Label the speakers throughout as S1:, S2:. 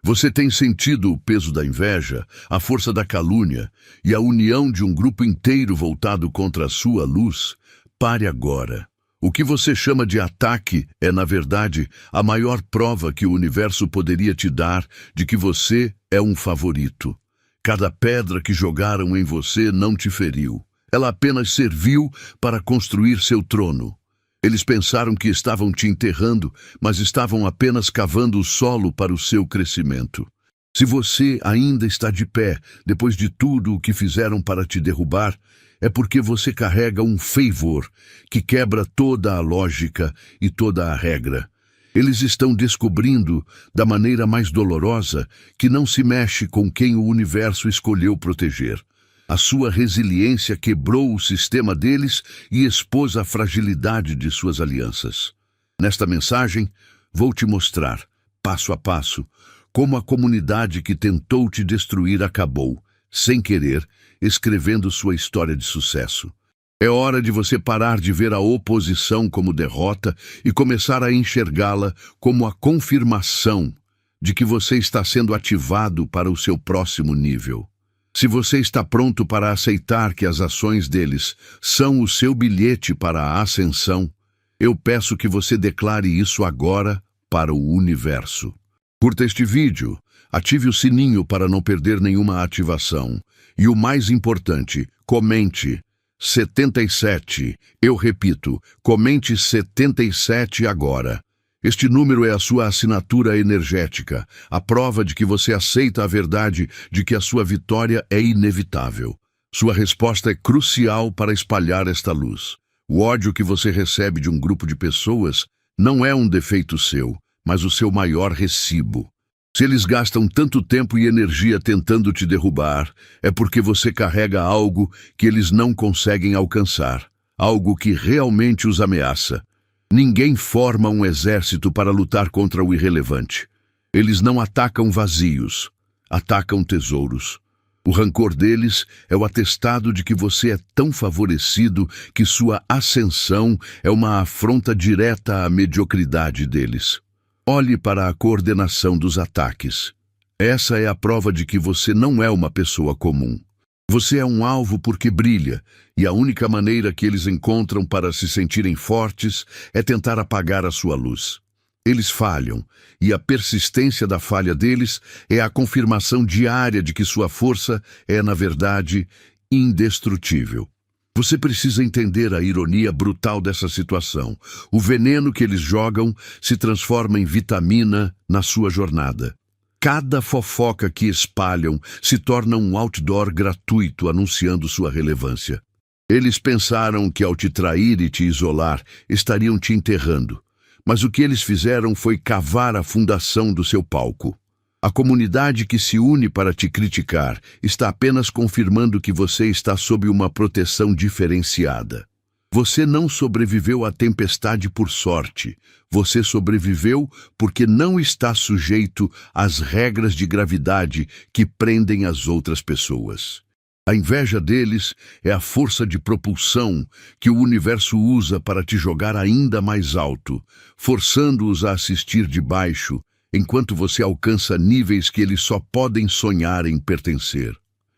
S1: Você tem sentido o peso da inveja, a força da calúnia e a união de um grupo inteiro voltado contra a sua luz? Pare agora. O que você chama de ataque é, na verdade, a maior prova que o universo poderia te dar de que você é um favorito. Cada pedra que jogaram em você não te feriu. Ela apenas serviu para construir seu trono. Eles pensaram que estavam te enterrando, mas estavam apenas cavando o solo para o seu crescimento. Se você ainda está de pé, depois de tudo o que fizeram para te derrubar, é porque você carrega um favor que quebra toda a lógica e toda a regra. Eles estão descobrindo, da maneira mais dolorosa, que não se mexe com quem o universo escolheu proteger. A sua resiliência quebrou o sistema deles e expôs a fragilidade de suas alianças. Nesta mensagem, vou te mostrar, passo a passo, como a comunidade que tentou te destruir acabou, sem querer, escrevendo sua história de sucesso. É hora de você parar de ver a oposição como derrota e começar a enxergá-la como a confirmação de que você está sendo ativado para o seu próximo nível. Se você está pronto para aceitar que as ações deles são o seu bilhete para a ascensão, eu peço que você declare isso agora para o universo. Curta este vídeo, ative o sininho para não perder nenhuma ativação. E o mais importante, comente 77. Eu repito, comente 77 agora. Este número é a sua assinatura energética, a prova de que você aceita a verdade de que a sua vitória é inevitável. Sua resposta é crucial para espalhar esta luz. O ódio que você recebe de um grupo de pessoas não é um defeito seu, mas o seu maior recibo. Se eles gastam tanto tempo e energia tentando te derrubar, é porque você carrega algo que eles não conseguem alcançar, algo que realmente os ameaça. Ninguém forma um exército para lutar contra o irrelevante. Eles não atacam vazios, atacam tesouros. O rancor deles é o atestado de que você é tão favorecido que sua ascensão é uma afronta direta à mediocridade deles. Olhe para a coordenação dos ataques. Essa é a prova de que você não é uma pessoa comum. Você é um alvo porque brilha, e a única maneira que eles encontram para se sentirem fortes é tentar apagar a sua luz. Eles falham, e a persistência da falha deles é a confirmação diária de que sua força é, na verdade, indestrutível. Você precisa entender a ironia brutal dessa situação. O veneno que eles jogam se transforma em vitamina na sua jornada. Cada fofoca que espalham se torna um outdoor gratuito anunciando sua relevância. Eles pensaram que ao te trair e te isolar, estariam te enterrando. Mas o que eles fizeram foi cavar a fundação do seu palco. A comunidade que se une para te criticar está apenas confirmando que você está sob uma proteção diferenciada. Você não sobreviveu à tempestade por sorte. Você sobreviveu porque não está sujeito às regras de gravidade que prendem as outras pessoas. A inveja deles é a força de propulsão que o universo usa para te jogar ainda mais alto, forçando-os a assistir de baixo, enquanto você alcança níveis que eles só podem sonhar em pertencer.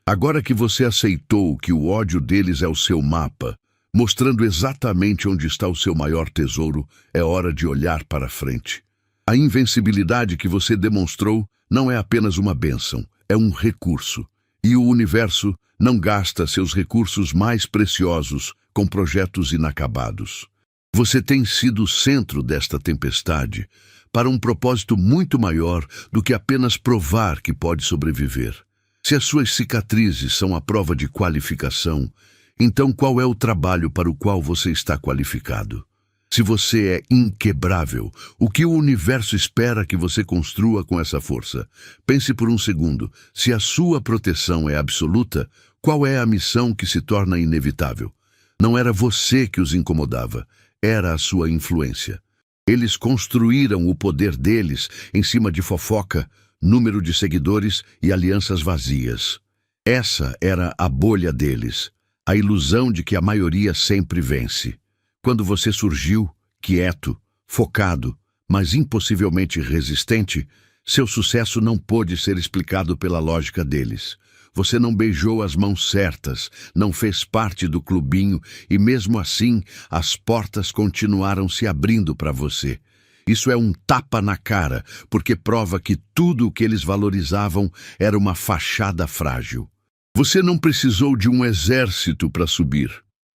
S1: Agora que você aceitou que o ódio deles é o seu mapa, mostrando exatamente onde está o seu maior tesouro, é hora de olhar para frente. A invencibilidade que você demonstrou não é apenas uma bênção, é um recurso. E o universo não gasta seus recursos mais preciosos com projetos inacabados. Você tem sido o centro desta tempestade para um propósito muito maior do que apenas provar que pode sobreviver. Se as suas cicatrizes são a prova de qualificação, então qual é o trabalho para o qual você está qualificado? Se você é inquebrável, o que o universo espera que você construa com essa força? Pense por um segundo, se a sua proteção é absoluta, qual é a missão que se torna inevitável? Não era você que os incomodava, era a sua influência. Eles construíram o poder deles em cima de fofoca, número de seguidores e alianças vazias. Essa era a bolha deles, a ilusão de que a maioria sempre vence. Quando você surgiu, quieto, focado, mas impossivelmente resistente, Seu sucesso não pôde ser explicado pela lógica deles. Você não beijou as mãos certas, não fez parte do clubinho e mesmo assim as portas continuaram se abrindo para você. Isso é um tapa na cara, porque prova que tudo o que eles valorizavam era uma fachada frágil. Você não precisou de um exército para subir.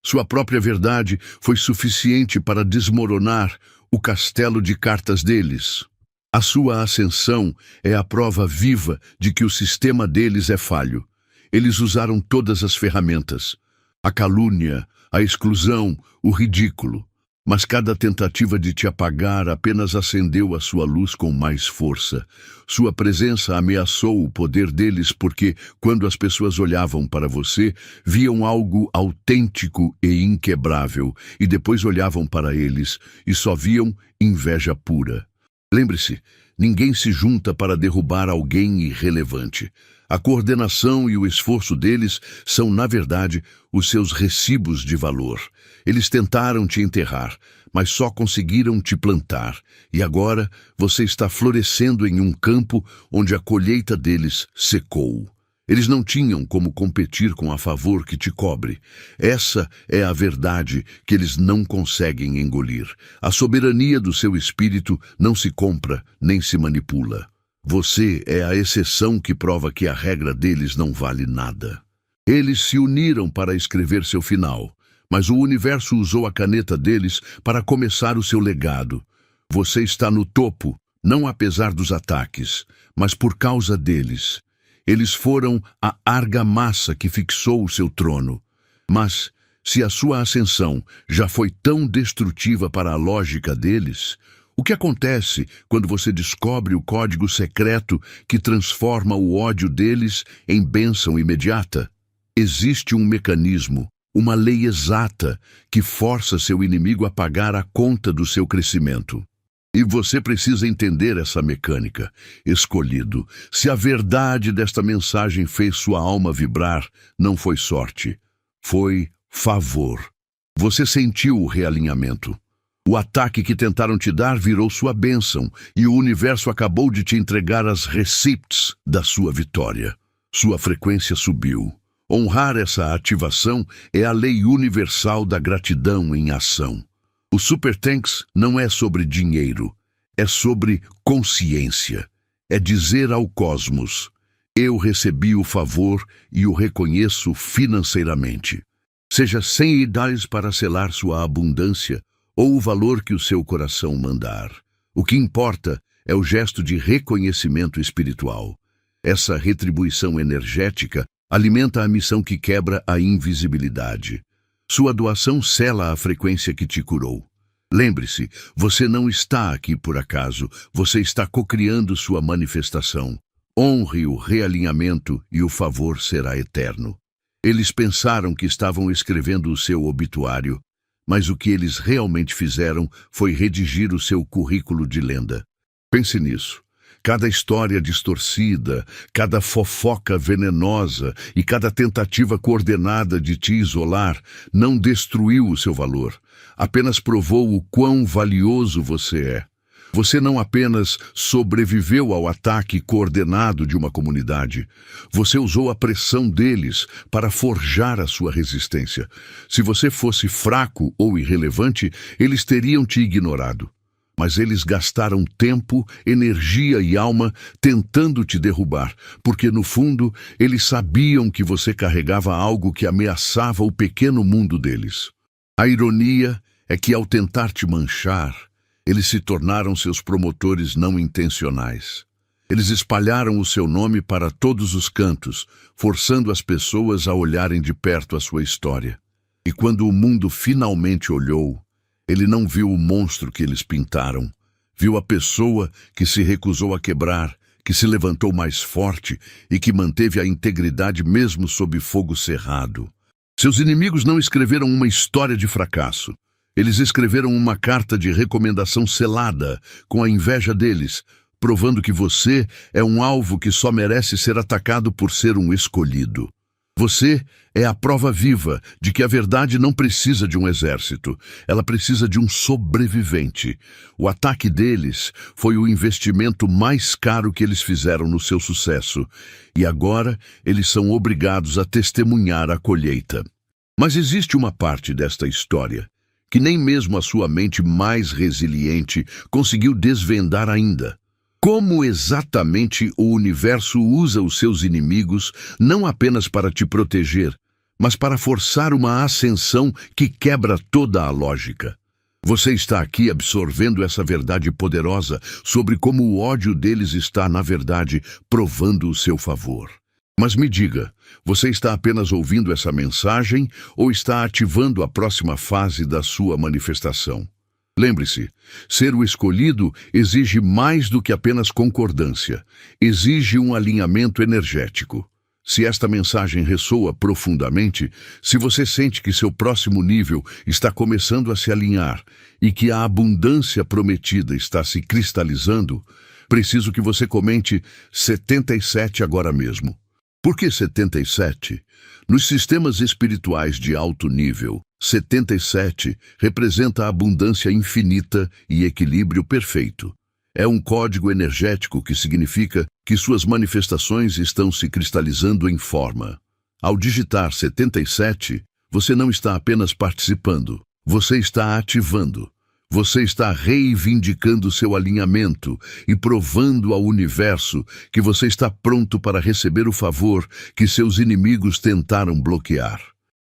S1: Sua própria verdade foi suficiente para desmoronar o castelo de cartas deles. A sua ascensão é a prova viva de que o sistema deles é falho. Eles usaram todas as ferramentas: a calúnia, a exclusão, o ridículo. Mas cada tentativa de te apagar apenas acendeu a sua luz com mais força. Sua presença ameaçou o poder deles porque, quando as pessoas olhavam para você, viam algo autêntico e inquebrável, e depois olhavam para eles e só viam inveja pura. Lembre-se, ninguém se junta para derrubar alguém irrelevante. A coordenação e o esforço deles são, na verdade, os seus recibos de valor. Eles tentaram te enterrar, mas só conseguiram te plantar. E agora você está florescendo em um campo onde a colheita deles secou. Eles não tinham como competir com a favor que te cobre. Essa é a verdade que eles não conseguem engolir. A soberania do seu espírito não se compra nem se manipula. Você é a exceção que prova que a regra deles não vale nada. Eles se uniram para escrever seu final, mas o universo usou a caneta deles para começar o seu legado. Você está no topo, não apesar dos ataques, mas por causa deles. Eles foram a argamassa que fixou o seu trono. Mas, se a sua ascensão já foi tão destrutiva para a lógica deles, o que acontece quando você descobre o código secreto que transforma o ódio deles em bênção imediata? Existe um mecanismo, uma lei exata, que força seu inimigo a pagar a conta do seu crescimento. E você precisa entender essa mecânica. Escolhido, se a verdade desta mensagem fez sua alma vibrar, não foi sorte, foi favor. Você sentiu o realinhamento. O ataque que tentaram te dar virou sua bênção, e o universo acabou de te entregar as receipts da sua vitória. Sua frequência subiu. Honrar essa ativação é a lei universal da gratidão em ação. O Super Thanks não é sobre dinheiro, é sobre consciência. É dizer ao cosmos: eu recebi o favor e o reconheço financeiramente. Seja $100 para selar sua abundância, ou o valor que o seu coração mandar. O que importa é o gesto de reconhecimento espiritual. Essa retribuição energética alimenta a missão que quebra a invisibilidade. Sua doação sela a frequência que te curou. Lembre-se, você não está aqui por acaso, você está cocriando sua manifestação. Honre o realinhamento e o favor será eterno. Eles pensaram que estavam escrevendo o seu obituário, mas o que eles realmente fizeram foi redigir o seu currículo de lenda. Pense nisso. Cada história distorcida, cada fofoca venenosa e cada tentativa coordenada de te isolar não destruiu o seu valor, apenas provou o quão valioso você é. Você não apenas sobreviveu ao ataque coordenado de uma comunidade, você usou a pressão deles para forjar a sua resistência. Se você fosse fraco ou irrelevante, eles teriam te ignorado. Mas eles gastaram tempo, energia e alma tentando te derrubar, porque no fundo eles sabiam que você carregava algo que ameaçava o pequeno mundo deles. A ironia é que ao tentar te manchar, eles se tornaram seus promotores não intencionais. Eles espalharam o seu nome para todos os cantos, forçando as pessoas a olharem de perto a sua história. E quando o mundo finalmente olhou, ele não viu o monstro que eles pintaram. Viu a pessoa que se recusou a quebrar, que se levantou mais forte e que manteve a integridade mesmo sob fogo cerrado. Seus inimigos não escreveram uma história de fracasso. Eles escreveram uma carta de recomendação selada com a inveja deles, provando que você é um alvo que só merece ser atacado por ser um escolhido. Você é a prova viva de que a verdade não precisa de um exército, ela precisa de um sobrevivente. O ataque deles foi o investimento mais caro que eles fizeram no seu sucesso, e agora eles são obrigados a testemunhar a colheita. Mas existe uma parte desta história que nem mesmo a sua mente mais resiliente conseguiu desvendar ainda. Como exatamente o universo usa os seus inimigos não apenas para te proteger, mas para forçar uma ascensão que quebra toda a lógica. Você está aqui absorvendo essa verdade poderosa sobre como o ódio deles está, na verdade, provando o seu favor. Mas me diga, você está apenas ouvindo essa mensagem ou está ativando a próxima fase da sua manifestação? Lembre-se, ser o escolhido exige mais do que apenas concordância, exige um alinhamento energético. Se esta mensagem ressoa profundamente, se você sente que seu próximo nível está começando a se alinhar e que a abundância prometida está se cristalizando, preciso que você comente 77 agora mesmo. Por que 77? Nos sistemas espirituais de alto nível, 77 representa a abundância infinita e equilíbrio perfeito. É um código energético que significa que suas manifestações estão se cristalizando em forma. Ao digitar 77, você não está apenas participando, você está ativando. Você está reivindicando seu alinhamento e provando ao universo que você está pronto para receber o favor que seus inimigos tentaram bloquear.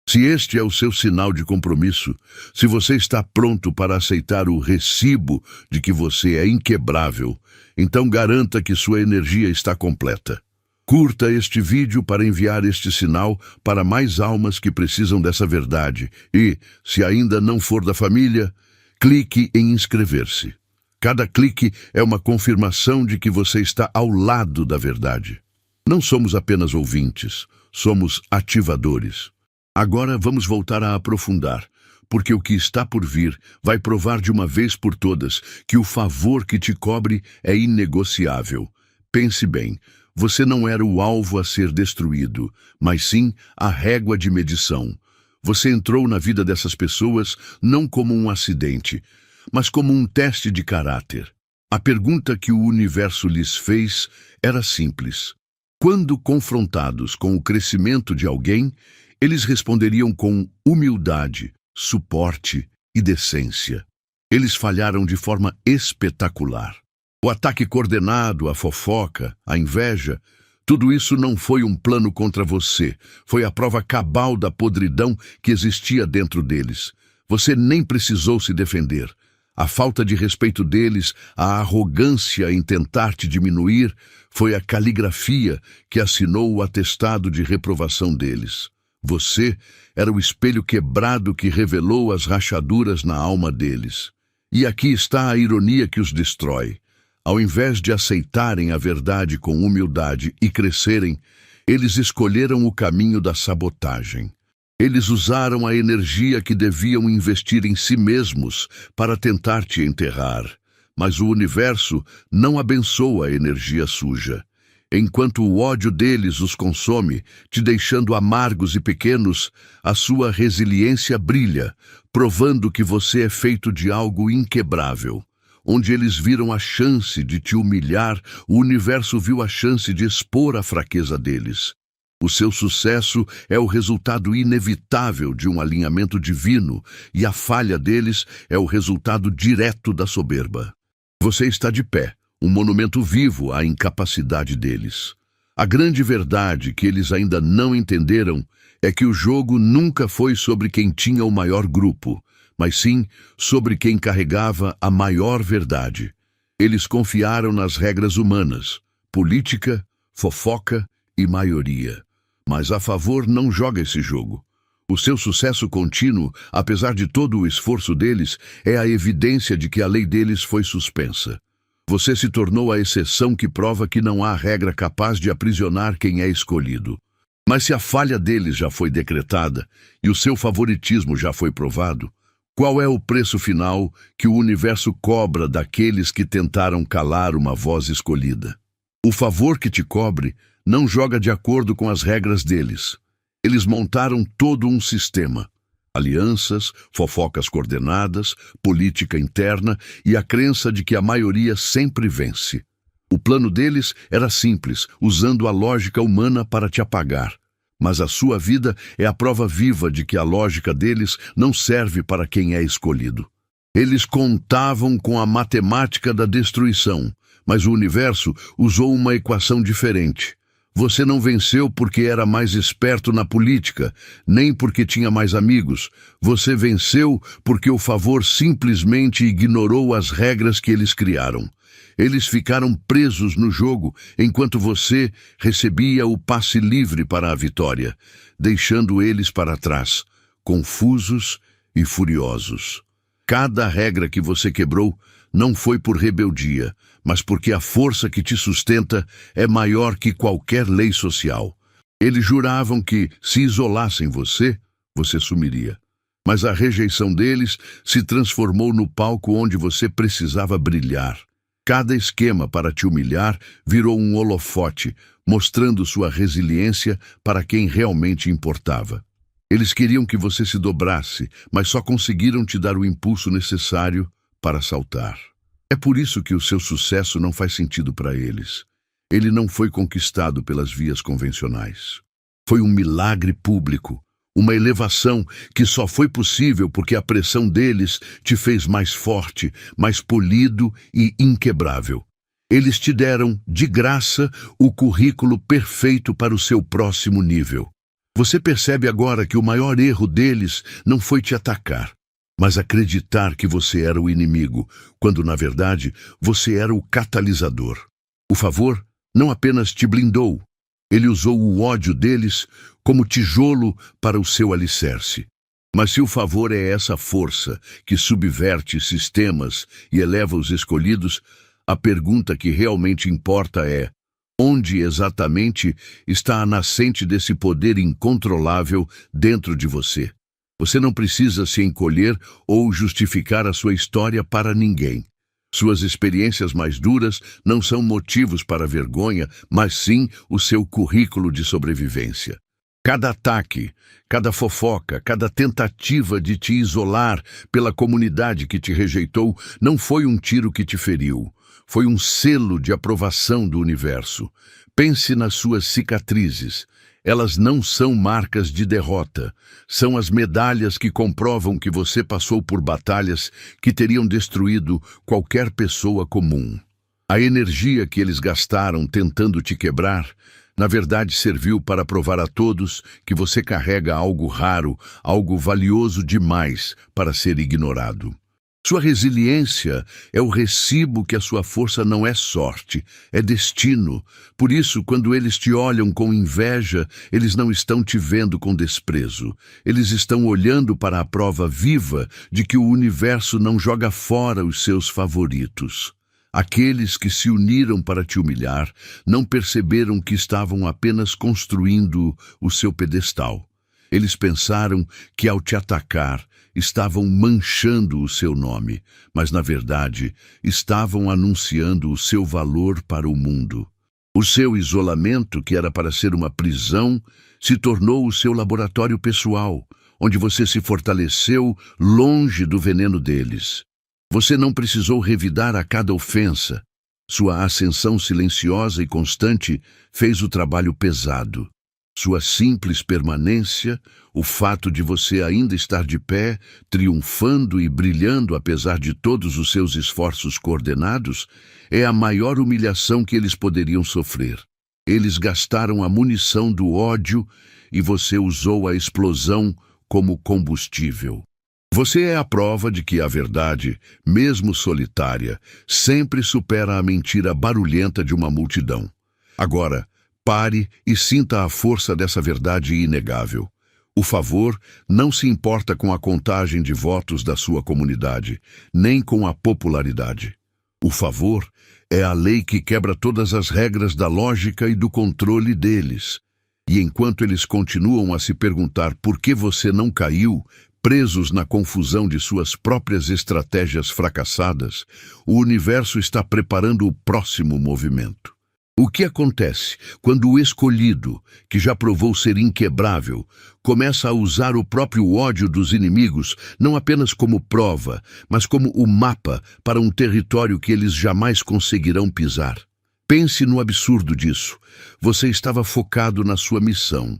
S1: Se este é o seu sinal de compromisso, se você está pronto para aceitar o recibo de que você é inquebrável, então garanta que sua energia está completa. Curta este vídeo para enviar este sinal para mais almas que precisam dessa verdade e, se ainda não for da família, clique em inscrever-se. Cada clique é uma confirmação de que você está ao lado da verdade. Não somos apenas ouvintes, somos ativadores. Agora vamos voltar a aprofundar, porque o que está por vir vai provar de uma vez por todas que o favor que te cobre é inegociável. Pense bem, você não era o alvo a ser destruído, mas sim a régua de medição. Você entrou na vida dessas pessoas não como um acidente, mas como um teste de caráter. A pergunta que o universo lhes fez era simples. Quando confrontados com o crescimento de alguém, eles responderiam com humildade, suporte e decência. Eles falharam de forma espetacular. O ataque coordenado, a fofoca, a inveja, tudo isso não foi um plano contra você, foi a prova cabal da podridão que existia dentro deles. Você nem precisou se defender. A falta de respeito deles, a arrogância em tentar te diminuir, foi a caligrafia que assinou o atestado de reprovação deles. Você era o espelho quebrado que revelou as rachaduras na alma deles. E aqui está a ironia que os destrói. Ao invés de aceitarem a verdade com humildade e crescerem, eles escolheram o caminho da sabotagem. Eles usaram a energia que deviam investir em si mesmos para tentar te enterrar. Mas o universo não abençoa a energia suja. Enquanto o ódio deles os consome, te deixando amargos e pequenos, a sua resiliência brilha, provando que você é feito de algo inquebrável. Onde eles viram a chance de te humilhar, o universo viu a chance de expor a fraqueza deles. O seu sucesso é o resultado inevitável de um alinhamento divino, e a falha deles é o resultado direto da soberba. Você está de pé, um monumento vivo à incapacidade deles. A grande verdade que eles ainda não entenderam é que o jogo nunca foi sobre quem tinha o maior grupo, mas sim sobre quem carregava a maior verdade. Eles confiaram nas regras humanas, política, fofoca e maioria. Mas a favor não joga esse jogo. O seu sucesso contínuo, apesar de todo o esforço deles, é a evidência de que a lei deles foi suspensa. Você se tornou a exceção que prova que não há regra capaz de aprisionar quem é escolhido. Mas se a falha deles já foi decretada e o seu favoritismo já foi provado, qual é o preço final que o universo cobra daqueles que tentaram calar uma voz escolhida? O favor que te cobre não joga de acordo com as regras deles. Eles montaram todo um sistema. Alianças, fofocas coordenadas, política interna e a crença de que a maioria sempre vence. O plano deles era simples, usando a lógica humana para te apagar. Mas a sua vida é a prova viva de que a lógica deles não serve para quem é escolhido. Eles contavam com a matemática da destruição, mas o universo usou uma equação diferente. Você não venceu porque era mais esperto na política, nem porque tinha mais amigos. Você venceu porque o favor simplesmente ignorou as regras que eles criaram. Eles ficaram presos no jogo enquanto você recebia o passe livre para a vitória, deixando eles para trás, confusos e furiosos. Cada regra que você quebrou não foi por rebeldia, mas porque a força que te sustenta é maior que qualquer lei social. Eles juravam que, se isolassem você, você sumiria. Mas a rejeição deles se transformou no palco onde você precisava brilhar. Cada esquema para te humilhar virou um holofote, mostrando sua resiliência para quem realmente importava. Eles queriam que você se dobrasse, mas só conseguiram te dar o impulso necessário para saltar. É por isso que o seu sucesso não faz sentido para eles. Ele não foi conquistado pelas vias convencionais. Foi um milagre público, uma elevação que só foi possível porque a pressão deles te fez mais forte, mais polido e inquebrável. Eles te deram, de graça, o currículo perfeito para o seu próximo nível. Você percebe agora que o maior erro deles não foi te atacar, mas acreditar que você era o inimigo, quando, na verdade, você era o catalisador. O favor não apenas te blindou, ele usou o ódio deles como tijolo para o seu alicerce. Mas se o favor é essa força que subverte sistemas e eleva os escolhidos, a pergunta que realmente importa é: onde exatamente está a nascente desse poder incontrolável dentro de você? Você não precisa se encolher ou justificar a sua história para ninguém. Suas experiências mais duras não são motivos para vergonha, mas sim o seu currículo de sobrevivência. Cada ataque, cada fofoca, cada tentativa de te isolar pela comunidade que te rejeitou não foi um tiro que te feriu. Foi um selo de aprovação do universo. Pense nas suas cicatrizes. Elas não são marcas de derrota. São as medalhas que comprovam que você passou por batalhas que teriam destruído qualquer pessoa comum. A energia que eles gastaram tentando te quebrar, na verdade, serviu para provar a todos que você carrega algo raro, algo valioso demais para ser ignorado. Sua resiliência é o recibo que a sua força não é sorte, é destino. Por isso, quando eles te olham com inveja, eles não estão te vendo com desprezo. Eles estão olhando para a prova viva de que o universo não joga fora os seus favoritos. Aqueles que se uniram para te humilhar não perceberam que estavam apenas construindo o seu pedestal. Eles pensaram que, ao te atacar, estavam manchando o seu nome, mas, na verdade, estavam anunciando o seu valor para o mundo. O seu isolamento, que era para ser uma prisão, se tornou o seu laboratório pessoal, onde você se fortaleceu longe do veneno deles. Você não precisou revidar a cada ofensa. Sua ascensão silenciosa e constante fez o trabalho pesado. Sua simples permanência, o fato de você ainda estar de pé, triunfando e brilhando apesar de todos os seus esforços coordenados, é a maior humilhação que eles poderiam sofrer. Eles gastaram a munição do ódio e você usou a explosão como combustível. Você é a prova de que a verdade, mesmo solitária, sempre supera a mentira barulhenta de uma multidão. Agora, pare e sinta a força dessa verdade inegável. O favor não se importa com a contagem de votos da sua comunidade, nem com a popularidade. O favor é a lei que quebra todas as regras da lógica e do controle deles. E enquanto eles continuam a se perguntar por que você não caiu, presos na confusão de suas próprias estratégias fracassadas, o universo está preparando o próximo movimento. O que acontece quando o escolhido, que já provou ser inquebrável, começa a usar o próprio ódio dos inimigos não apenas como prova, mas como o mapa para um território que eles jamais conseguirão pisar? Pense no absurdo disso. Você estava focado na sua missão,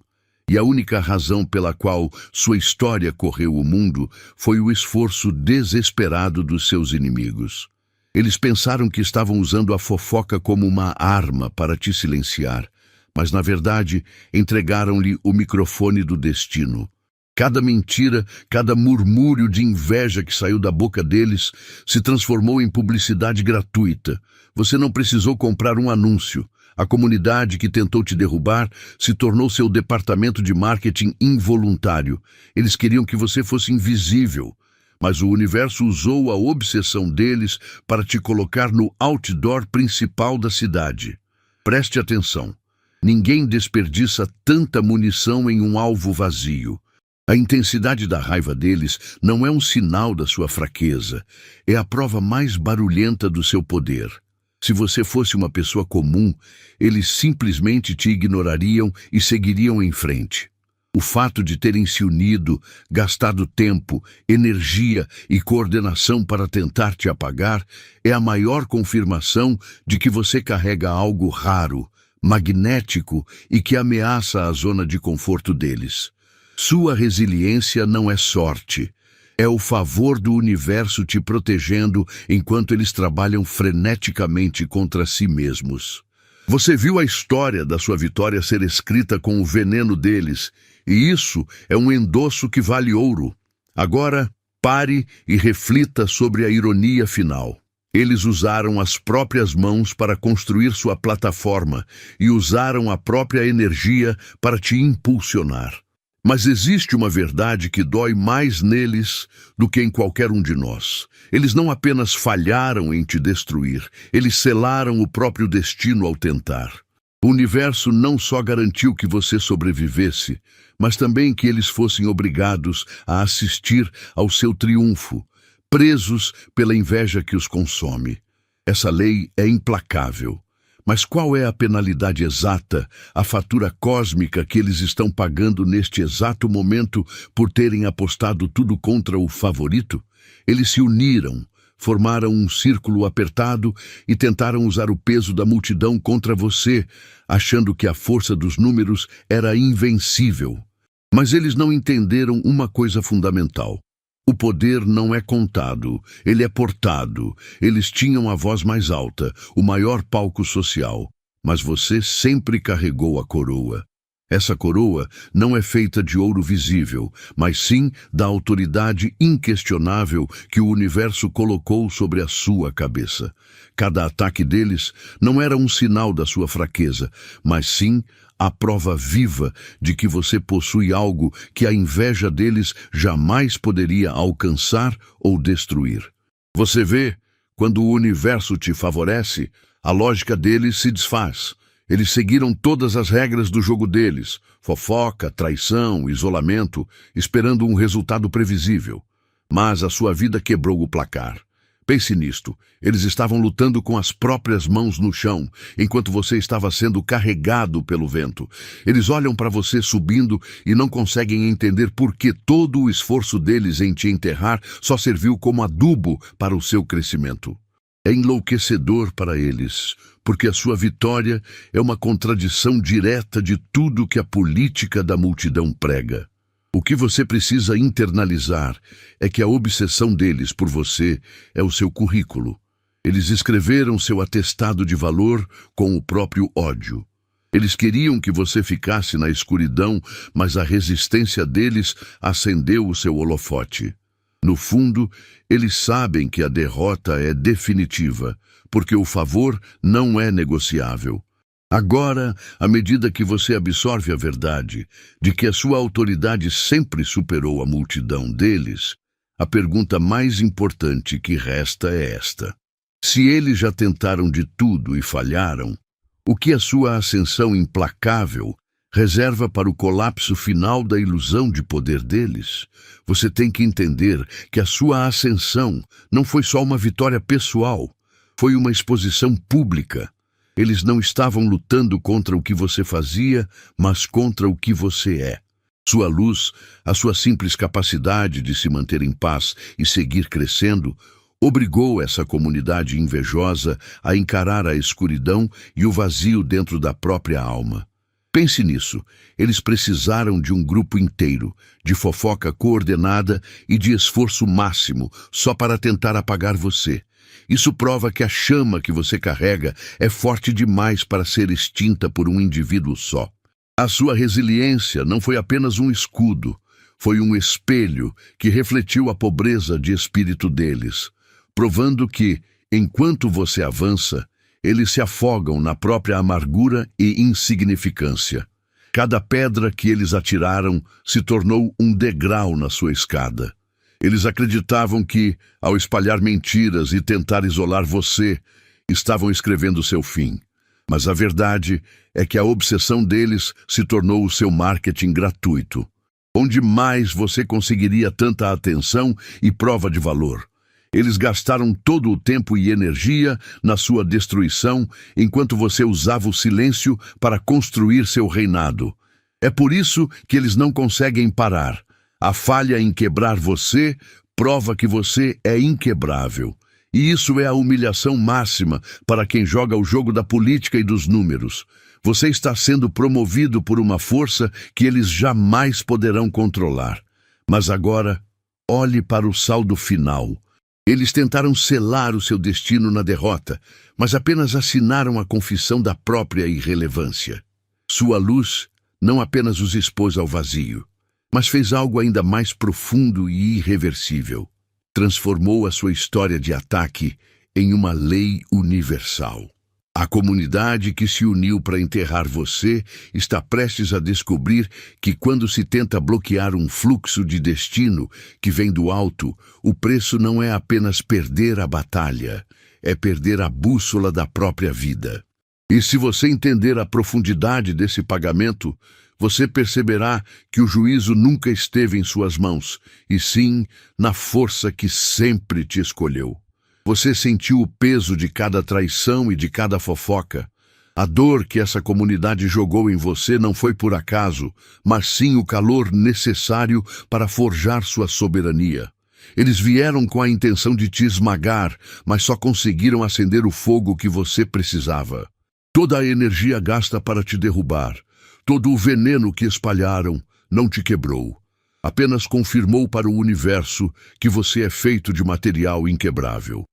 S1: e a única razão pela qual sua história correu o mundo foi o esforço desesperado dos seus inimigos. Eles pensaram que estavam usando a fofoca como uma arma para te silenciar, mas na verdade entregaram-lhe o microfone do destino. Cada mentira, cada murmúrio de inveja que saiu da boca deles se transformou em publicidade gratuita. Você não precisou comprar um anúncio. A comunidade que tentou te derrubar se tornou seu departamento de marketing involuntário. Eles queriam que você fosse invisível, mas o universo usou a obsessão deles para te colocar no outdoor principal da cidade. Preste atenção. Ninguém desperdiça tanta munição em um alvo vazio. A intensidade da raiva deles não é um sinal da sua fraqueza, é a prova mais barulhenta do seu poder. Se você fosse uma pessoa comum, eles simplesmente te ignorariam e seguiriam em frente. O fato de terem se unido, gastado tempo, energia e coordenação para tentar te apagar é a maior confirmação de que você carrega algo raro, magnético e que ameaça a zona de conforto deles. Sua resiliência não é sorte. É o favor do universo te protegendo enquanto eles trabalham freneticamente contra si mesmos. Você viu a história da sua vitória ser escrita com o veneno deles, e isso é um endosso que vale ouro. Agora, pare e reflita sobre a ironia final. Eles usaram as próprias mãos para construir sua plataforma e usaram a própria energia para te impulsionar. Mas existe uma verdade que dói mais neles do que em qualquer um de nós. Eles não apenas falharam em te destruir, eles selaram o próprio destino ao tentar. O universo não só garantiu que você sobrevivesse, mas também que eles fossem obrigados a assistir ao seu triunfo, presos pela inveja que os consome. Essa lei é implacável. Mas qual é a penalidade exata, a fatura cósmica que eles estão pagando neste exato momento por terem apostado tudo contra o favorito? Eles se uniram, formaram um círculo apertado e tentaram usar o peso da multidão contra você, achando que a força dos números era invencível. Mas eles não entenderam uma coisa fundamental. O poder não é contado, ele é portado. Eles tinham a voz mais alta, o maior palco social, mas você sempre carregou a coroa. Essa coroa não é feita de ouro visível, mas sim da autoridade inquestionável que o universo colocou sobre a sua cabeça. Cada ataque deles não era um sinal da sua fraqueza, mas sim a prova viva de que você possui algo que a inveja deles jamais poderia alcançar ou destruir. Você vê, quando o universo te favorece, a lógica deles se desfaz. Eles seguiram todas as regras do jogo deles, fofoca, traição, isolamento, esperando um resultado previsível. Mas a sua vida quebrou o placar. Pense nisto, eles estavam lutando com as próprias mãos no chão, enquanto você estava sendo carregado pelo vento. Eles olham para você subindo e não conseguem entender por que todo o esforço deles em te enterrar só serviu como adubo para o seu crescimento. É enlouquecedor para eles, porque a sua vitória é uma contradição direta de tudo que a política da multidão prega. O que você precisa internalizar é que a obsessão deles por você é o seu currículo. Eles escreveram seu atestado de valor com o próprio ódio. Eles queriam que você ficasse na escuridão, mas a resistência deles acendeu o seu holofote. No fundo, eles sabem que a derrota é definitiva, porque o favor não é negociável. Agora, à medida que você absorve a verdade de que a sua autoridade sempre superou a multidão deles, a pergunta mais importante que resta é esta: se eles já tentaram de tudo e falharam, o que a sua ascensão implacável reserva para o colapso final da ilusão de poder deles? Você tem que entender que a sua ascensão não foi só uma vitória pessoal, foi uma exposição pública. Eles não estavam lutando contra o que você fazia, mas contra o que você é. Sua luz, a sua simples capacidade de se manter em paz e seguir crescendo, obrigou essa comunidade invejosa a encarar a escuridão e o vazio dentro da própria alma. Pense nisso, eles precisaram de um grupo inteiro, de fofoca coordenada e de esforço máximo só para tentar apagar você. Isso prova que a chama que você carrega é forte demais para ser extinta por um indivíduo só. A sua resiliência não foi apenas um escudo, foi um espelho que refletiu a pobreza de espírito deles, provando que, enquanto você avança, eles se afogam na própria amargura e insignificância. Cada pedra que eles atiraram se tornou um degrau na sua escada. Eles acreditavam que, ao espalhar mentiras e tentar isolar você, estavam escrevendo seu fim. Mas a verdade é que a obsessão deles se tornou o seu marketing gratuito. Onde mais você conseguiria tanta atenção e prova de valor? Eles gastaram todo o tempo e energia na sua destruição, enquanto você usava o silêncio para construir seu reinado. É por isso que eles não conseguem parar. A falha em quebrar você prova que você é inquebrável. E isso é a humilhação máxima para quem joga o jogo da política e dos números. Você está sendo promovido por uma força que eles jamais poderão controlar. Mas agora, olhe para o saldo final. Eles tentaram selar o seu destino na derrota, mas apenas assinaram a confissão da própria irrelevância. Sua luz não apenas os expôs ao vazio, mas fez algo ainda mais profundo e irreversível. Transformou a sua história de ataque em uma lei universal. A comunidade que se uniu para enterrar você está prestes a descobrir que quando se tenta bloquear um fluxo de destino que vem do alto, o preço não é apenas perder a batalha, é perder a bússola da própria vida. E se você entender a profundidade desse pagamento, você perceberá que o juízo nunca esteve em suas mãos, e sim na força que sempre te escolheu. Você sentiu o peso de cada traição e de cada fofoca. A dor que essa comunidade jogou em você não foi por acaso, mas sim o calor necessário para forjar sua soberania. Eles vieram com a intenção de te esmagar, mas só conseguiram acender o fogo que você precisava. Toda a energia gasta para te derrubar, todo o veneno que espalharam não te quebrou. Apenas confirmou para o universo que você é feito de material inquebrável.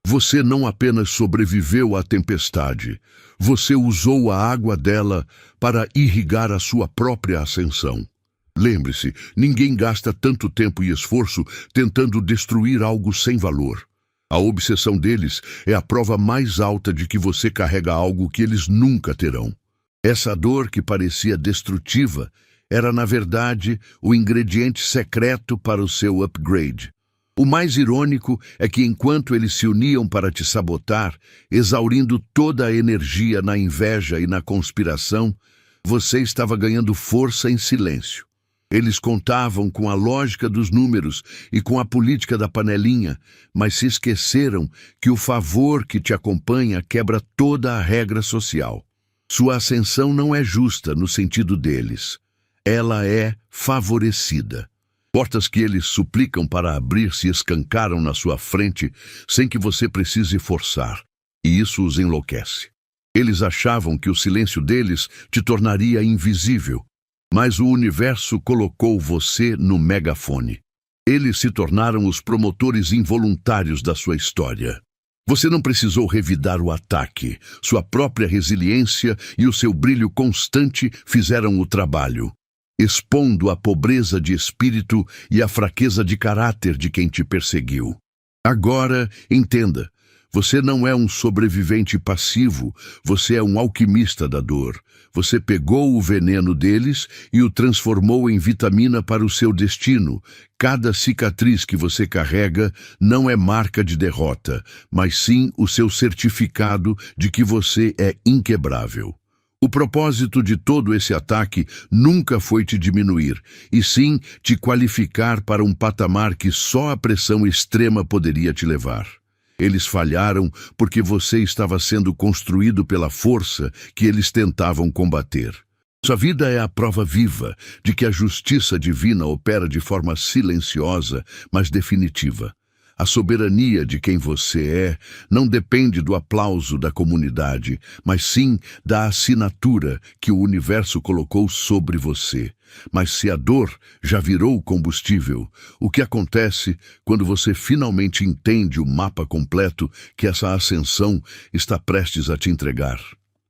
S1: Você não apenas sobreviveu à tempestade, você usou a água dela para irrigar a sua própria ascensão. Lembre-se, ninguém gasta tanto tempo e esforço tentando destruir algo sem valor. A obsessão deles é a prova mais alta de que você carrega algo que eles nunca terão. Essa dor que parecia destrutiva era, na verdade, o ingrediente secreto para o seu upgrade. O mais irônico é que enquanto eles se uniam para te sabotar, exaurindo toda a energia na inveja e na conspiração, você estava ganhando força em silêncio. Eles contavam com a lógica dos números e com a política da panelinha, mas se esqueceram que o favor que te acompanha quebra toda a regra social. Sua ascensão não é justa no sentido deles. Ela é favorecida. Portas que eles suplicam para abrir se escancaram na sua frente sem que você precise forçar, e isso os enlouquece. Eles achavam que o silêncio deles te tornaria invisível, mas o universo colocou você no megafone. Eles se tornaram os promotores involuntários da sua história. Você não precisou revidar o ataque, sua própria resiliência e o seu brilho constante fizeram o trabalho, expondo a pobreza de espírito e a fraqueza de caráter de quem te perseguiu. Agora, entenda, você não é um sobrevivente passivo, você é um alquimista da dor. Você pegou o veneno deles e o transformou em vitamina para o seu destino. Cada cicatriz que você carrega não é marca de derrota, mas sim o seu certificado de que você é inquebrável. O propósito de todo esse ataque nunca foi te diminuir, e sim te qualificar para um patamar que só a pressão extrema poderia te levar. Eles falharam porque você estava sendo construído pela força que eles tentavam combater. Sua vida é a prova viva de que a justiça divina opera de forma silenciosa, mas definitiva. A soberania de quem você é não depende do aplauso da comunidade, mas sim da assinatura que o universo colocou sobre você. Mas se a dor já virou combustível, o que acontece quando você finalmente entende o mapa completo que essa ascensão está prestes a te entregar?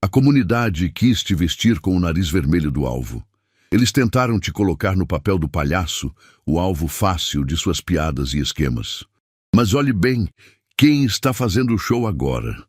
S1: A comunidade quis te vestir com o nariz vermelho do alvo. Eles tentaram te colocar no papel do palhaço, o alvo fácil de suas piadas e esquemas. Mas olhe bem, quem está fazendo o show agora?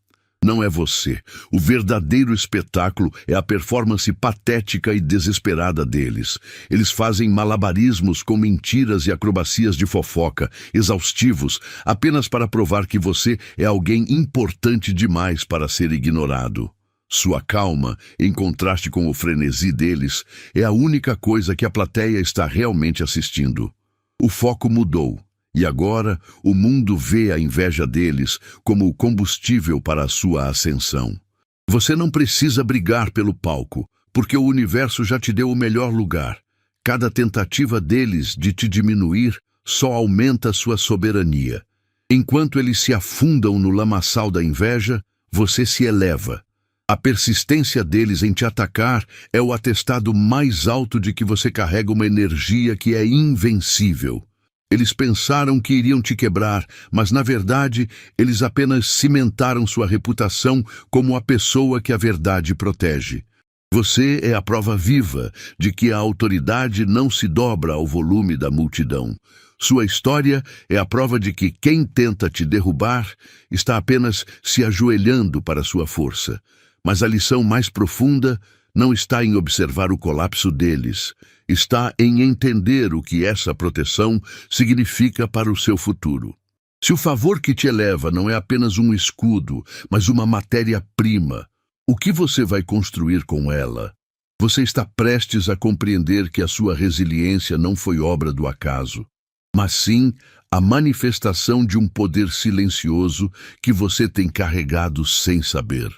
S1: Não é você. O verdadeiro espetáculo é a performance patética e desesperada deles. Eles fazem malabarismos com mentiras e acrobacias de fofoca, exaustivos, apenas para provar que você é alguém importante demais para ser ignorado. Sua calma, em contraste com o frenesi deles, é a única coisa que a plateia está realmente assistindo. O foco mudou. E agora o mundo vê a inveja deles como o combustível para a sua ascensão. Você não precisa brigar pelo palco, porque o universo já te deu o melhor lugar. Cada tentativa deles de te diminuir só aumenta sua soberania. Enquanto eles se afundam no lamaçal da inveja, você se eleva. A persistência deles em te atacar é o atestado mais alto de que você carrega uma energia que é invencível. Eles pensaram que iriam te quebrar, mas na verdade eles apenas cimentaram sua reputação como a pessoa que a verdade protege. Você é a prova viva de que a autoridade não se dobra ao volume da multidão. Sua história é a prova de que quem tenta te derrubar está apenas se ajoelhando para sua força. Mas a lição mais profunda não está em observar o colapso deles, está em entender o que essa proteção significa para o seu futuro. Se o favor que te eleva não é apenas um escudo, mas uma matéria-prima, o que você vai construir com ela? Você está prestes a compreender que a sua resiliência não foi obra do acaso, mas sim a manifestação de um poder silencioso que você tem carregado sem saber.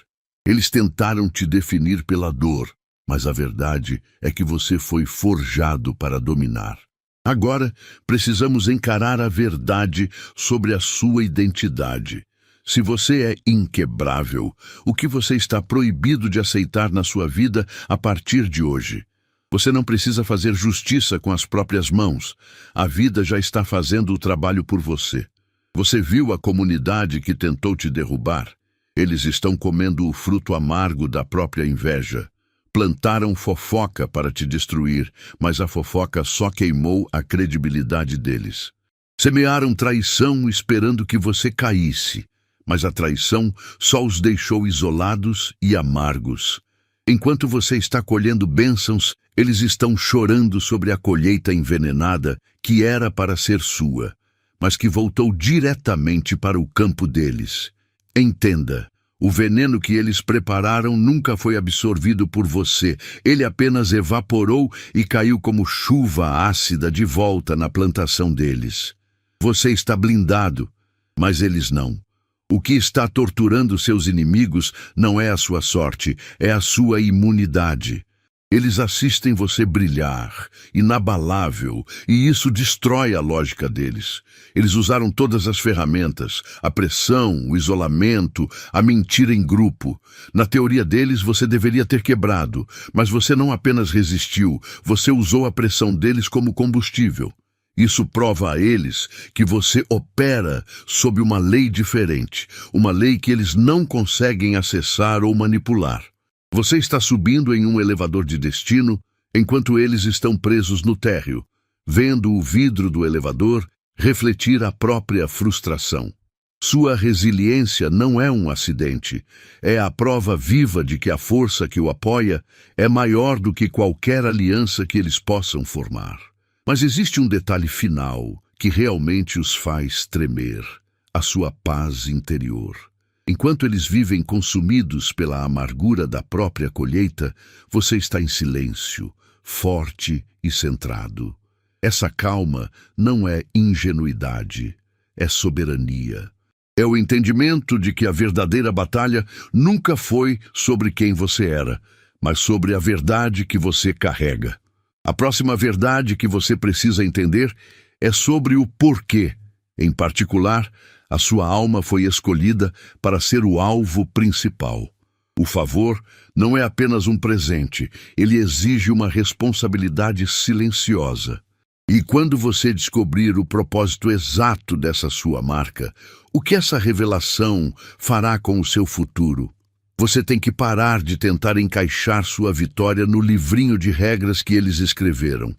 S1: Eles tentaram te definir pela dor, mas a verdade é que você foi forjado para dominar. Agora, precisamos encarar a verdade sobre a sua identidade. Se você é inquebrável, o que você está proibido de aceitar na sua vida a partir de hoje? Você não precisa fazer justiça com as próprias mãos. A vida já está fazendo o trabalho por você. Você viu a comunidade que tentou te derrubar? Eles estão comendo o fruto amargo da própria inveja. Plantaram fofoca para te destruir, mas a fofoca só queimou a credibilidade deles. Semearam traição esperando que você caísse, mas a traição só os deixou isolados e amargos. Enquanto você está colhendo bênçãos, eles estão chorando sobre a colheita envenenada que era para ser sua, mas que voltou diretamente para o campo deles. Entenda, o veneno que eles prepararam nunca foi absorvido por você. Ele apenas evaporou e caiu como chuva ácida de volta na plantação deles. Você está blindado, mas eles não. O que está torturando seus inimigos não é a sua sorte, é a sua imunidade. Eles assistem você brilhar, inabalável, e isso destrói a lógica deles. Eles usaram todas as ferramentas, a pressão, o isolamento, a mentira em grupo. Na teoria deles, você deveria ter quebrado, mas você não apenas resistiu, você usou a pressão deles como combustível. Isso prova a eles que você opera sob uma lei diferente, uma lei que eles não conseguem acessar ou manipular. Você está subindo em um elevador de destino, enquanto eles estão presos no térreo, vendo o vidro do elevador refletir a própria frustração. Sua resiliência não é um acidente, é a prova viva de que a força que o apoia é maior do que qualquer aliança que eles possam formar. Mas existe um detalhe final que realmente os faz tremer: a sua paz interior. Enquanto eles vivem consumidos pela amargura da própria colheita, você está em silêncio, forte e centrado. Essa calma não é ingenuidade, é soberania. É o entendimento de que a verdadeira batalha nunca foi sobre quem você era, mas sobre a verdade que você carrega. A próxima verdade que você precisa entender é sobre o porquê. Em particular, a sua alma foi escolhida para ser o alvo principal. O favor não é apenas um presente, ele exige uma responsabilidade silenciosa. E quando você descobrir o propósito exato dessa sua marca, o que essa revelação fará com o seu futuro? Você tem que parar de tentar encaixar sua vitória no livrinho de regras que eles escreveram.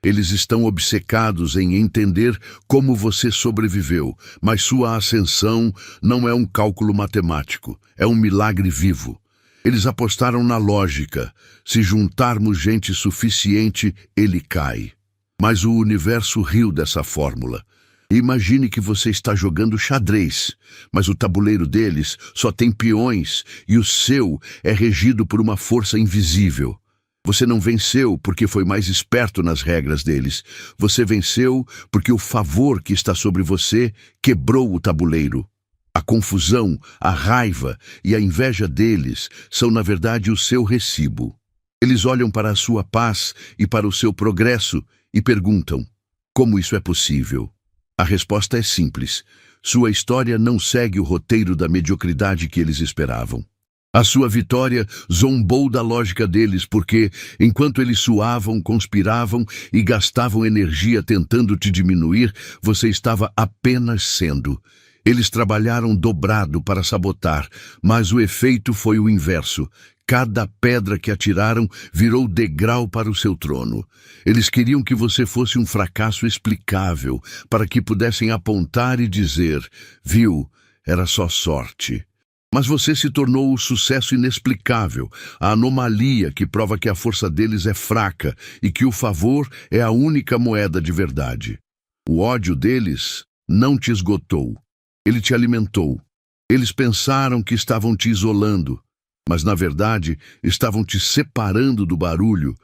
S1: Eles estão obcecados em entender como você sobreviveu, mas sua ascensão não é um cálculo matemático, é um milagre vivo. Eles apostaram na lógica. Se juntarmos gente suficiente, ele cai. Mas o universo riu dessa fórmula. Imagine que você está jogando xadrez, mas o tabuleiro deles só tem peões e o seu é regido por uma força invisível. Você não venceu porque foi mais esperto nas regras deles. Você venceu porque o favor que está sobre você quebrou o tabuleiro. A confusão, a raiva e a inveja deles são, na verdade, o seu recibo. Eles olham para a sua paz e para o seu progresso e perguntam: como isso é possível? A resposta é simples. Sua história não segue o roteiro da mediocridade que eles esperavam. A sua vitória zombou da lógica deles porque, enquanto eles suavam, conspiravam e gastavam energia tentando te diminuir, você estava apenas sendo. Eles trabalharam dobrado para sabotar, mas o efeito foi o inverso. Cada pedra que atiraram virou degrau para o seu trono. Eles queriam que você fosse um fracasso explicável, para que pudessem apontar e dizer: viu, era só sorte. Mas você se tornou o sucesso inexplicável, a anomalia que prova que a força deles é fraca e que o favor é a única moeda de verdade. O ódio deles não te esgotou. Ele te alimentou. Eles pensaram que estavam te isolando, mas na verdade estavam te separando do barulho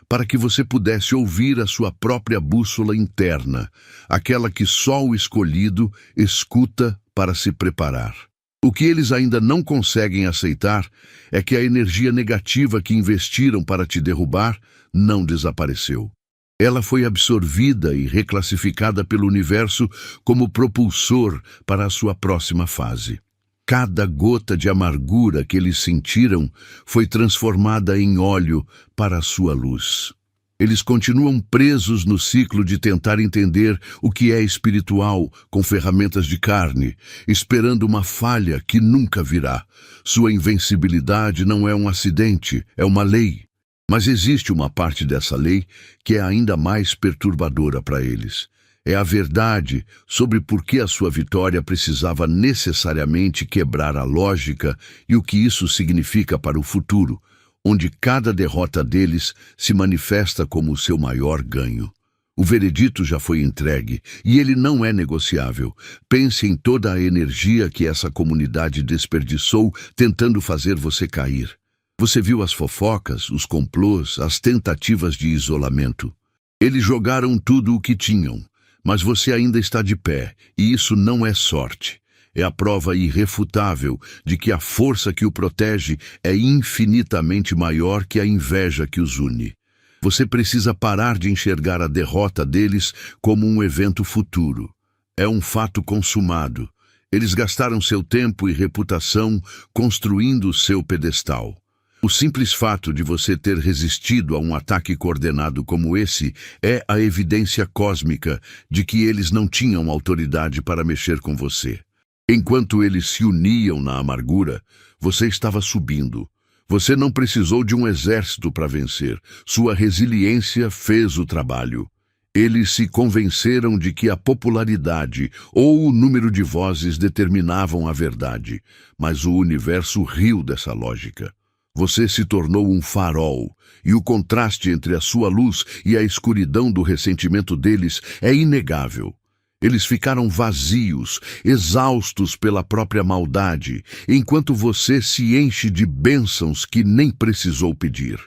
S1: para que você pudesse ouvir a sua própria bússola interna, aquela que só o escolhido escuta para se preparar. O que eles ainda não conseguem aceitar é que a energia negativa que investiram para te derrubar não desapareceu. Ela foi absorvida e reclassificada pelo universo como propulsor para a sua próxima fase. Cada gota de amargura que eles sentiram foi transformada em óleo para a sua luz. Eles continuam presos no ciclo de tentar entender o que é espiritual com ferramentas de carne, esperando uma falha que nunca virá. Sua invencibilidade não é um acidente, é uma lei. Mas existe uma parte dessa lei que é ainda mais perturbadora para eles. É a verdade sobre por que a sua vitória precisava necessariamente quebrar a lógica e o que isso significa para o futuro, onde cada derrota deles se manifesta como o seu maior ganho. O veredito já foi entregue e ele não é negociável. Pense em toda a energia que essa comunidade desperdiçou tentando fazer você cair. Você viu as fofocas, os complôs, as tentativas de isolamento. Eles jogaram tudo o que tinham, mas você ainda está de pé, e isso não é sorte. É a prova irrefutável de que a força que o protege é infinitamente maior que a inveja que os une. Você precisa parar de enxergar a derrota deles como um evento futuro. É um fato consumado. Eles gastaram seu tempo e reputação construindo o seu pedestal. O simples fato de você ter resistido a um ataque coordenado como esse é a evidência cósmica de que eles não tinham autoridade para mexer com você. Enquanto eles se uniam na amargura, você estava subindo. Você não precisou de um exército para vencer. Sua resiliência fez o trabalho. Eles se convenceram de que a popularidade ou o número de vozes determinavam a verdade, mas o universo riu dessa lógica. Você se tornou um farol, e o contraste entre a sua luz e a escuridão do ressentimento deles é inegável. Eles ficaram vazios, exaustos pela própria maldade, enquanto você se enche de bênçãos que nem precisou pedir.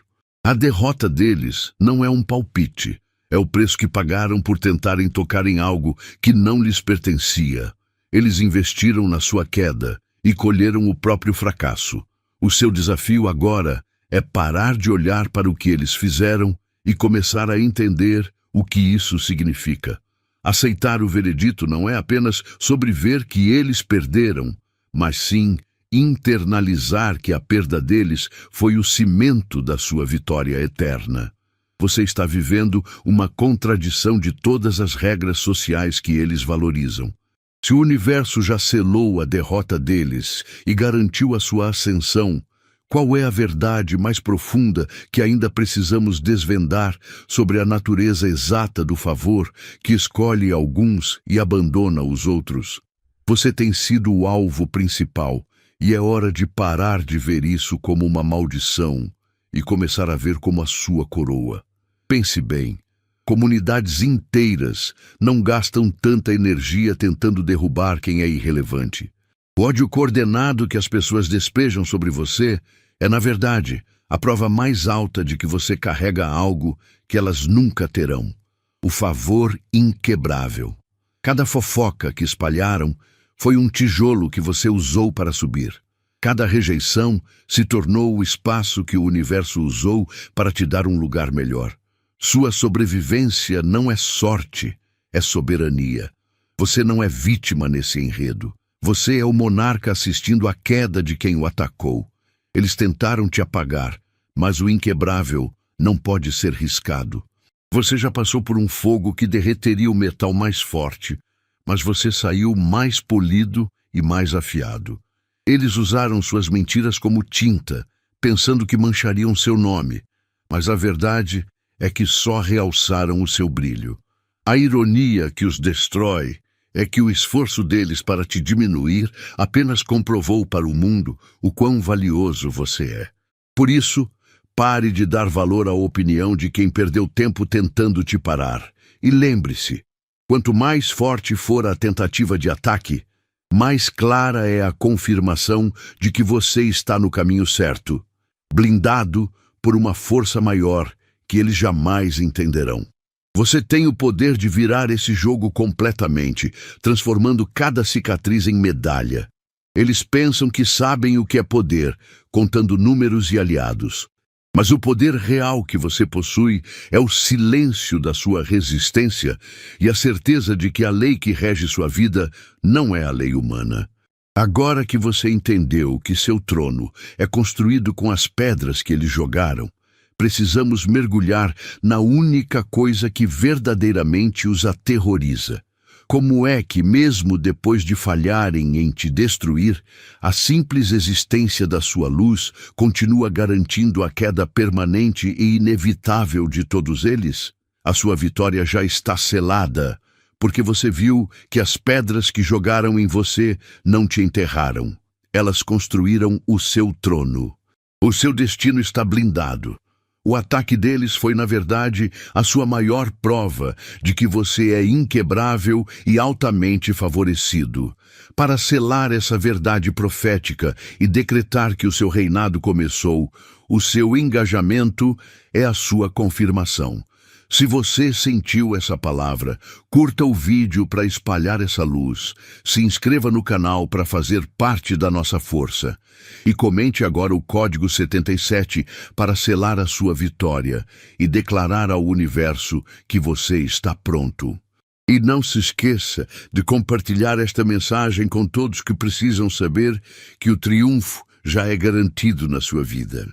S1: A derrota deles não é um palpite, é o preço que pagaram por tentarem tocar em algo que não lhes pertencia. Eles investiram na sua queda e colheram o próprio fracasso. O seu desafio agora é parar de olhar para o que eles fizeram e começar a entender o que isso significa. Aceitar o veredito não é apenas sobre ver que eles perderam, mas sim internalizar que a perda deles foi o cimento da sua vitória eterna. Você está vivendo uma contradição de todas as regras sociais que eles valorizam. Se o universo já selou a derrota deles e garantiu a sua ascensão, qual é a verdade mais profunda que ainda precisamos desvendar sobre a natureza exata do favor que escolhe alguns e abandona os outros? Você tem sido o alvo principal e é hora de parar de ver isso como uma maldição e começar a ver como a sua coroa. Pense bem. Comunidades inteiras não gastam tanta energia tentando derrubar quem é irrelevante. O ódio coordenado que as pessoas despejam sobre você é, na verdade, a prova mais alta de que você carrega algo que elas nunca terão: o favor inquebrável. Cada fofoca que espalharam foi um tijolo que você usou para subir. Cada rejeição se tornou o espaço que o universo usou para te dar um lugar melhor. Sua sobrevivência não é sorte, é soberania. Você não é vítima nesse enredo. Você é o monarca assistindo à queda de quem o atacou. Eles tentaram te apagar, mas o inquebrável não pode ser riscado. Você já passou por um fogo que derreteria o metal mais forte, mas você saiu mais polido e mais afiado. Eles usaram suas mentiras como tinta, pensando que manchariam seu nome, mas a verdade é que só realçaram o seu brilho. A ironia que os destrói é que o esforço deles para te diminuir apenas comprovou para o mundo o quão valioso você é. Por isso, pare de dar valor à opinião de quem perdeu tempo tentando te parar. E lembre-se, quanto mais forte for a tentativa de ataque, mais clara é a confirmação de que você está no caminho certo, blindado por uma força maior que eles jamais entenderão. Você tem o poder de virar esse jogo completamente, transformando cada cicatriz em medalha. Eles pensam que sabem o que é poder, contando números e aliados. Mas o poder real que você possui é o silêncio da sua resistência e a certeza de que a lei que rege sua vida não é a lei humana. Agora que você entendeu que seu trono é construído com as pedras que eles jogaram, precisamos mergulhar na única coisa que verdadeiramente os aterroriza. Como é que, mesmo depois de falharem em te destruir, a simples existência da sua luz continua garantindo a queda permanente e inevitável de todos eles? A sua vitória já está selada, porque você viu que as pedras que jogaram em você não te enterraram. Elas construíram o seu trono. O seu destino está blindado. O ataque deles foi, na verdade, a sua maior prova de que você é inquebrável e altamente favorecido. Para selar essa verdade profética e decretar que o seu reinado começou, o seu engajamento é a sua confirmação. Se você sentiu essa palavra, curta o vídeo para espalhar essa luz, se inscreva no canal para fazer parte da nossa força e comente agora o código 77 para selar a sua vitória e declarar ao universo que você está pronto. E não se esqueça de compartilhar esta mensagem com todos que precisam saber que o triunfo já é garantido na sua vida.